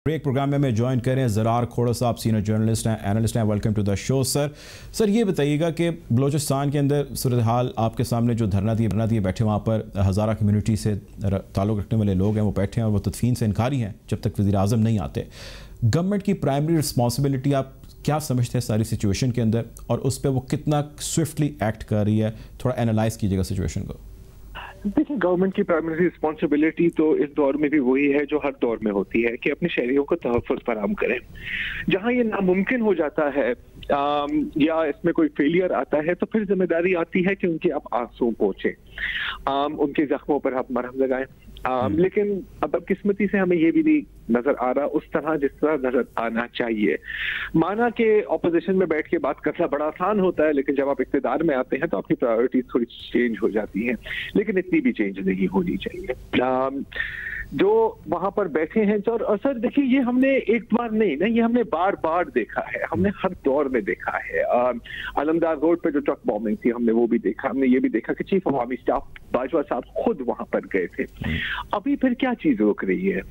Break programme में हमें join करें ज़रार खोड़ा साहब, सीनियर जर्नलिस्ट हैं, एनालिस्ट हैं। Welcome to the show sir. ये बताइएगा कि बलूचिस्तान के अंदर सूरत हाल आपके सामने जो धरना दिए बैठे, वहाँ पर हज़ारा कम्युनिटी से ताल्लुक़ रखने वाले लोग हैं, वो बैठे हैं और वो तदफीन से इनकारी हैं जब तक वज़ीर आज़म नहीं आते। गवर्नमेंट की प्राइमरी रिस्पॉन्सिबिलिटी आप क्या समझते हैं सारी सिचुएशन के अंदर, और उस पर वो कितना स्विफ्टली एक्ट कर रही है? थोड़ा एनालाइज कीजिएगा सिचुएशन को। देखिए, गवर्नमेंट की प्राइमरी रिस्पॉन्सिबिलिटी तो इस दौर में भी वही है जो हर दौर में होती है कि अपने शहरियों को तहफ़्फ़ुज़ फराहम करें। जहां ये नामुमकिन हो जाता है या इसमें कोई फेलियर आता है, तो फिर जिम्मेदारी आती है कि उनके आप आंसू पहुंचे, उनके जख्मों पर आप मरहम लगाएं। लेकिन अब किस्मती से हमें ये भी नहीं नजर आ रहा उस तरह जिस तरह नजर आना चाहिए। माना कि ऑपोजिशन में बैठ के बात करना बड़ा आसान होता है, लेकिन जब आप इक़्तिदार में आते हैं तो आपकी प्रायोरिटीज थोड़ी चेंज हो जाती हैं, लेकिन इतनी भी चेंज नहीं होनी चाहिए। जो वहां पर बैठे हैं और सर देखिए, ये हमने एक बार नहीं ना, ये हमने बार बार देखा है, हमने हर दौर में देखा है। अलमदार रोड पे जो ट्रक बॉम्बिंग थी, हमने वो भी देखा। हमने ये भी देखा कि चीफ अवामी स्टाफ बाजवा साहब खुद वहां पर गए थे। अभी फिर क्या चीज रोक रही है,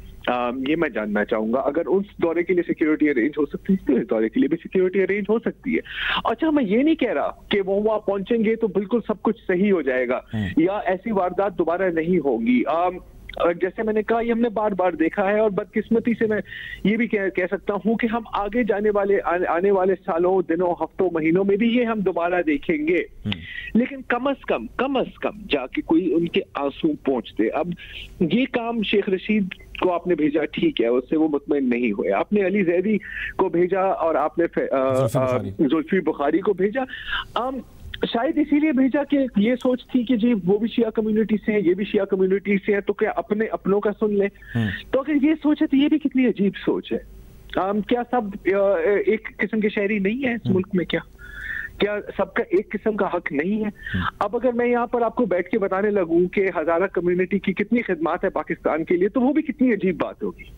ये मैं जानना चाहूंगा। अगर उस दौरे के लिए सिक्योरिटी अरेंज हो सकती है तो इस दौरे के लिए भी सिक्योरिटी अरेंज हो सकती है। अच्छा, मैं ये नहीं कह रहा कि वो वहां पहुंचेंगे तो बिल्कुल सब कुछ सही हो जाएगा या ऐसी वारदात दोबारा नहीं होगी। जैसे मैंने कहा, ये हमने बार बार देखा है, और बदकिस्मती से मैं ये भी कह सकता हूं कि हम आगे आने वाले सालों, दिनों, हफ्तों, महीनों में भी ये हम दोबारा देखेंगे। लेकिन कम अज कम जाके कोई उनके आंसू पहुंचते। अब ये काम शेख रशीद को आपने भेजा, ठीक है, उससे वो मुतमईन नहीं हुए। आपने अली जैदी को भेजा और आपने जुल्फी बुखारी को भेजा। शायद इसीलिए भेजा कि ये सोच थी कि जी वो भी शिया कम्युनिटी से हैं, ये भी शिया कम्युनिटी से हैं, तो क्या अपने अपनों का सुन ले। तो अगर ये सोच है तो ये भी कितनी अजीब सोच है। क्या सब एक किस्म के शहरी नहीं है इस मुल्क में? क्या सबका एक किस्म का हक नहीं है? अब अगर मैं यहाँ पर आपको बैठ के बताने लगूं कि हज़ारा कम्युनिटी की कितनी खिदमत है पाकिस्तान के लिए, तो वो भी कितनी अजीब बात होगी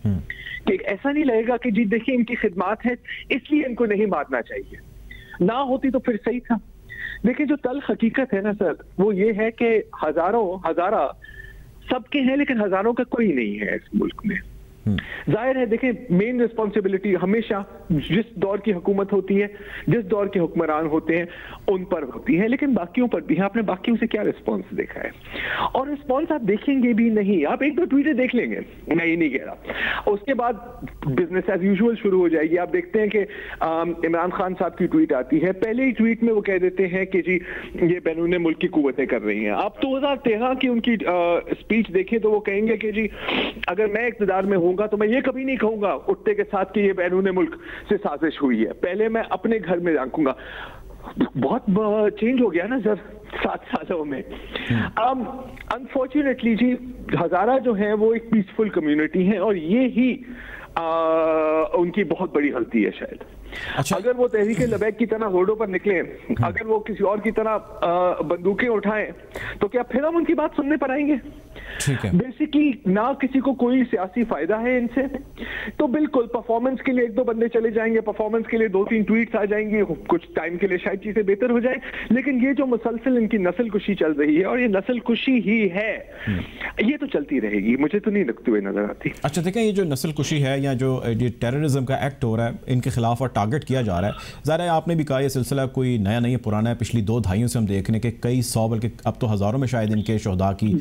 कि ऐसा नहीं लगेगा कि जी देखिए इनकी खिदमत है इसलिए इनको नहीं मारना चाहिए। ना होती तो फिर सही था। देखिए, जो तल्ख हकीकत है ना सर, वो ये है कि हज़ारा सबके हैं, लेकिन हज़ारों का कोई नहीं है इस मुल्क में। जाहिर है, देखिए, मेन रिस्पॉन्सिबिलिटी हमेशा जिस दौर की हुकूमत होती है, जिस दौर के हुक्मरान होते हैं, उन पर होती है, लेकिन बाकियों पर भी है। आपने बाकियों से क्या रिस्पॉन्स देखा है? और रिस्पॉन्स आप देखेंगे भी नहीं। आप एक दो ट्वीटें देख लेंगे, मैं ये नहीं कह रहा, उसके बाद बिजनेस एज यूजुअल शुरू हो जाएगी। आप देखते हैं कि इमरान खान साहब की ट्वीट आती है, पहले ही ट्वीट में वो कह देते हैं कि जी ये बैरून मुल्क की कुव्वतें कर रही हैं। आप 2013 की उनकी स्पीच देखें तो वो कहेंगे कि जी अगर मैं इक़्तिदार में होऊंगा तो मैं ये कभी नहीं कहूंगा उठते के साथ कि ये बैरून मुल्क से साजिश हुई है, पहले मैं अपने घर में रखूंगा। बहुत चेंज हो गया ना सर 7 सालों में। अनफॉर्चुनेटली जी, हज़ारा जो है वो एक पीसफुल कम्युनिटी है, और ये ही उनकी बहुत बड़ी गलती है शायद। अच्छा, अगर वो तहरीक लबैक की तरह रोडों पर निकले, अगर वो किसी और की तरह बंदूकें उठाएं, तो क्या फिर हम उनकी बात सुनने पर आएंगे? बेसिकली ना किसी को कोई सियासी फायदा है इनसे, तो बिल्कुल परफॉर्मेंस के लिए एक दो बंदे चले जाएंगे, परफॉर्मेंस के लिए 2-3 ट्वीट्स आ जाएंगी, कुछ टाइम के लिए शायद चीजें बेहतर हो जाए, लेकिन ये जो मुसलसल इनकी नस्ल कुशी चल रही है, और ये नस्ल कुशी ही है, ये तो चलती रहेगी। मुझे तो नहीं लगती हुई नजर आती। अच्छा, देखें, ये जो नस्ल कुशी है या जो ये टेररिज्म का एक्ट हो रहा है, इनके खिलाफ और टारगेट किया जा रहा है, ज़ाहिर है आपने भी कहा ये सिलसिला कोई नया नहीं है, पुराना है। पिछली 2 दहाइयों से हम देख रहे हैं कि कई 100 बल्कि अब तो हज़ारों में शायद इनके शोहदा की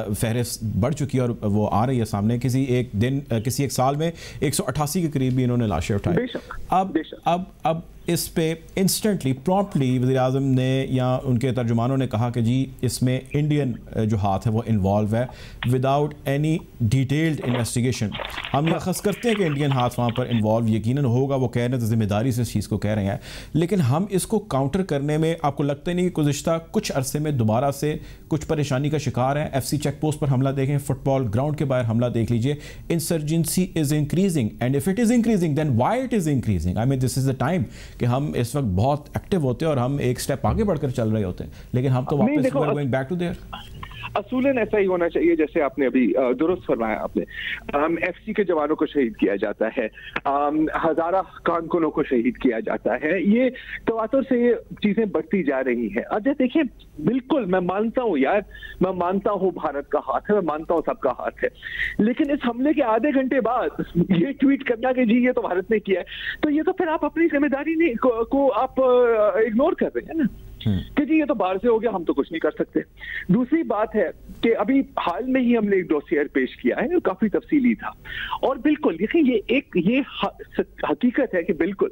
फहरिस्त बढ़ चुकी है, और वो आ रही है सामने। किसी एक दिन, किसी एक साल में 188 के करीब भी इन्होंने लाशें उठाई। अब इस पे इंस्टेंटली प्रॉम्प्टली वज़ीर-ए-आज़म ने या उनके तर्जुमानों ने कहा कि जी इसमें इंडियन जो हाथ है वो इन्वॉल्व है, विदाउट एनी डिटेल्ड इन्वेस्टिगेशन। हम ये खस करते हैं कि इंडियन हाथ वहाँ पर इन्वॉल्व यकीनन होगा, वो कह रहे हैं तो ज़िम्मेदारी से इस चीज़ को कह रहे हैं, लेकिन हम इसको काउंटर करने में आपको लगता नहीं कि गुज़िश्ता कुछ अरसे में दोबारा से कुछ परेशानी का शिकार है? FC चेक पोस्ट पर हमला देखें, फुटबॉल ग्राउंड के बाहर हमला देख लीजिए। Insurgency is increasing, and if it is increasing then why it is increasing? I mean this is the time कि हम इस वक्त बहुत एक्टिव होते हैं और हम एक स्टेप आगे बढ़कर चल रहे होते हैं, लेकिन हम तो वापस गोइंग बैक टू देयर। असूलन ऐसा ही होना चाहिए जैसे आपने अभी दुरुस्त फरमाया आपने। FC के जवानों को शहीद किया जाता है, हजारा कारकुनों को शहीद किया जाता है, ये तवातुर से ये चीजें बढ़ती जा रही हैं। अच्छा देखिए, बिल्कुल मैं मानता हूँ यार, मैं मानता हूँ भारत का हाथ है, मैं मानता हूँ सबका हाथ है, लेकिन इस हमले के आधे घंटे बाद ये ट्वीट करना कि जी ये तो भारत ने किया है, तो ये तो फिर आप अपनी जिम्मेदारी नहीं को आप इग्नोर कर रहे हैं ना कि जी ये तो बाहर से हो गया, हम तो कुछ नहीं कर सकते। दूसरी बात है कि अभी हाल में ही हमने एक डोसियर पेश किया है जो काफी तफसीली था, और बिल्कुल देखिए ये हकीकत है कि बिल्कुल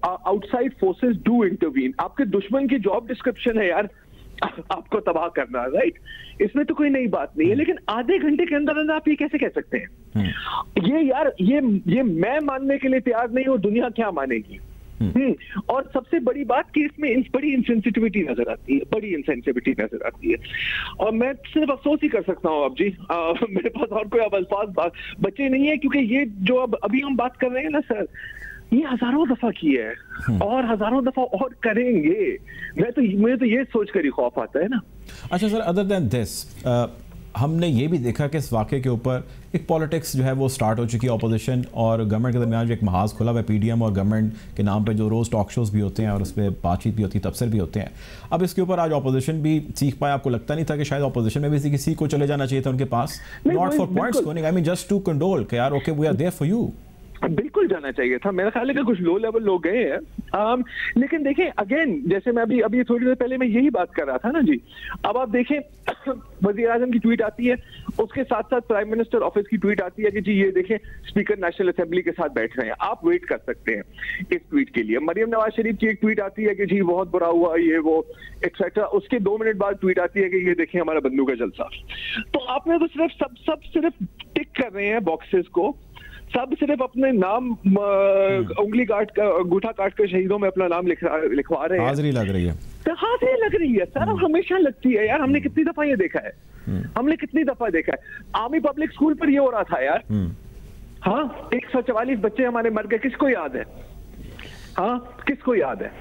आउटसाइड फोर्सेस डू इंटरवीन। आपके दुश्मन की जॉब डिस्क्रिप्शन है यार आपको तबाह करना, राइट? इसमें तो कोई नई बात नहीं है, लेकिन आधे घंटे के अंदर अंदर आप ये कैसे कह सकते हैं? ये यार ये मैं मानने के लिए तैयार नहीं हूं, दुनिया क्या मानेगी? और सबसे बड़ी बात कि इसमें बड़ी इंसेंसिटिविटी नजर आती है, बड़ी इंसेंसिटिविटी नजर आती है, और मैं सिर्फ अफसोस ही कर सकता हूँ अब जी, मेरे पास और कोई अब अल्फाज बचे नहीं है, क्योंकि ये जो अभी हम बात कर रहे हैं ना सर, ये हजारों दफा की है और हजारों दफा और करेंगे। मुझे तो ये सोचकर ही खौफ आता है ना। अच्छा सर, अदर देन दिस हमने ये भी देखा कि इस वाक़े के ऊपर एक पॉलिटिक्स जो है वो स्टार्ट हो चुकी है, अपोजिशन और गवर्नमेंट के दरमियान जो एक महाज खुला हुआ है PDM और गवर्नमेंट के नाम पे जो रोज़ टॉक शोज़ भी होते हैं और उस पर बातचीत भी होती है, तबसर भी होते हैं। अब इसके ऊपर आज अपोजिशन भी सीख पाए, आपको लगता नहीं था कि शायद अपोजिशन में भी किसी को चले जाना चाहिए था उनके पास, not for points scoring, I mean just to condole कि यार okay we are there for you? बिल्कुल जाना चाहिए था, मेरा ख्याल है कि कुछ लो लेवल लोग गए हैं, लेकिन देखें अगेन, जैसे मैं अभी थोड़ी देर पहले मैं यही बात कर रहा था ना जी। अब आप देखें वज़ीर आज़म की ट्वीट आती है, उसके साथ साथ प्राइम मिनिस्टर ऑफिस की ट्वीट आती है कि जी ये देखें स्पीकर नेशनल असेंबली के साथ बैठ रहे हैं, आप वेट कर सकते हैं इस ट्वीट के लिए। मरियम नवाज शरीफ की एक ट्वीट आती है कि जी बहुत बुरा हुआ ये वो एक्सेट्रा, उसके 2 मिनट बाद ट्वीट आती है कि ये देखें हमारा बंदूक का जलसा। तो आपने तो सिर्फ सब सिर्फ टिक कर रहे हैं बॉक्सेस को, सब सिर्फ अपने नाम उंगली काट कर, अंगूठा काट कर शहीदों में अपना नाम लिखवा रहे हैं। हाजिरी लग रही है, तो हाजिरी लग रही है सर, हमेशा लगती है यार, हमने कितनी दफा ये देखा है, हमने कितनी दफा देखा है। आर्मी पब्लिक स्कूल पर ये हो रहा था यार, हाँ 144 बच्चे हमारे मर गए, किसको याद है? हाँ किसको याद है?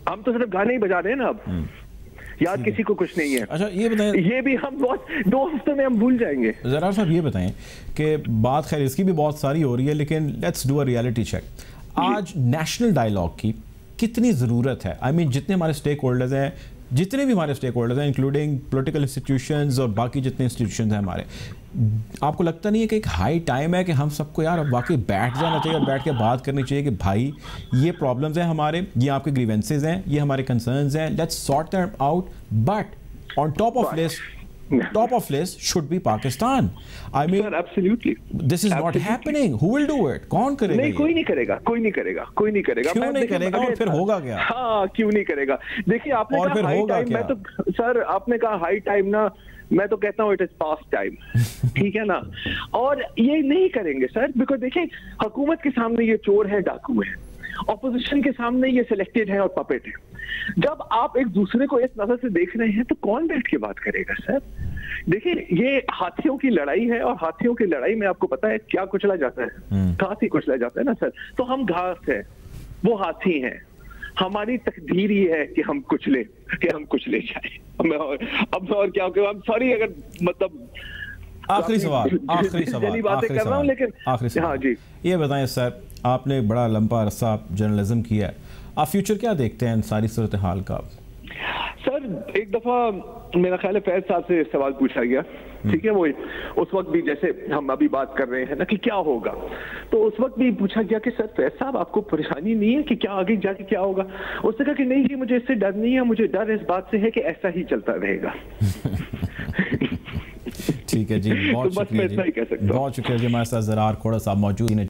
हम तो सिर्फ गाने ही बजा रहे हैं ना अब, याद किसी को कुछ नहीं है। अच्छा ये बताएं, ये भी हम 2 हफ्ते में हम भूल जाएंगे। ज़रा साहब ये बताएं कि बात खैर इसकी भी बहुत सारी हो रही है, लेकिन let's do a reality check. आज नेशनल डायलॉग की कितनी ज़रूरत है? आई मीन जितने हमारे स्टेक होल्डर्स हैं, जितने भी हमारे स्टेक होल्डर्स हैं इंक्लूडिंग पॉलिटिकल इंस्टीट्यूशंस और बाकी जितने इंस्टीट्यूशंस हैं हमारे, आपको लगता नहीं है कि एक हाई टाइम है कि हम सबको यार अब वाकई बैठ जाना चाहिए और बैठ के बात करनी चाहिए कि भाई ये प्रॉब्लम्स हैं हमारे, ये आपके ग्रीवेंसेस हैं, ये हमारे कंसर्न्स हैं, let's sort them out, but on top of list should be Pakistan. I mean absolutely this is not happening, who will do it? कौन करेगा? नहीं, कोई नहीं करेगा। क्यों नहीं करेगा और फिर होगा क्या? हाँ क्यों नहीं करेगा? देखिए आपने कहा हाई टाइम, मैं तो सर आपने कहा हाई टाइम ना, मैं तो कहता हूँ इट इज पास्ट टाइम, ठीक है ना? और ये नहीं करेंगे सर, बिकॉज देखिए हुकूमत के सामने ये चोर है, डाकू है, ऑपोजिशन के सामने ये सिलेक्टेड है और पपेट है। जब आप एक दूसरे को इस नजर से देख रहे हैं तो कौन बैठ के बात करेगा सर? देखिए ये हाथियों की लड़ाई है, और हाथियों की लड़ाई में आपको पता है क्या कुचला जाता है? घास ही कुचला जाता है ना सर। तो हम घास है, वो हाथी हैं, हमारी तकदीर ये है कि हम कुचले जाए। अब मैं और क्या कहूं? I'm sorry अगर मतलब आखिरी सवाल बातें कर रहा हूं, लेकिन हाँ जी ये बताएं सर, आपने बड़ा लंबा अरसा जर्नलिज्म किया है, आप फ्यूचर क्या देखते हैं इन सारी सूरत हाल का? सर एक दफा मेरा ख्याल है फैज साहब से सवाल पूछा गया, ठीक है, वो उस वक्त भी जैसे हम अभी बात कर रहे हैं ना कि क्या होगा, तो उस वक्त भी पूछा गया कि सर फैज साहब आपको परेशानी नहीं है कि क्या आगे जाके क्या होगा? उसने कहा कि नहीं जी मुझे इससे डर नहीं है, मुझे डर इस बात से है कि ऐसा ही चलता रहेगा। ठीक है जी, बहुत शुक्रिया जी, बहुत शुक्रिया जी। हमारे साथ ज़रार खोड़ा साहब मौजूद हैं।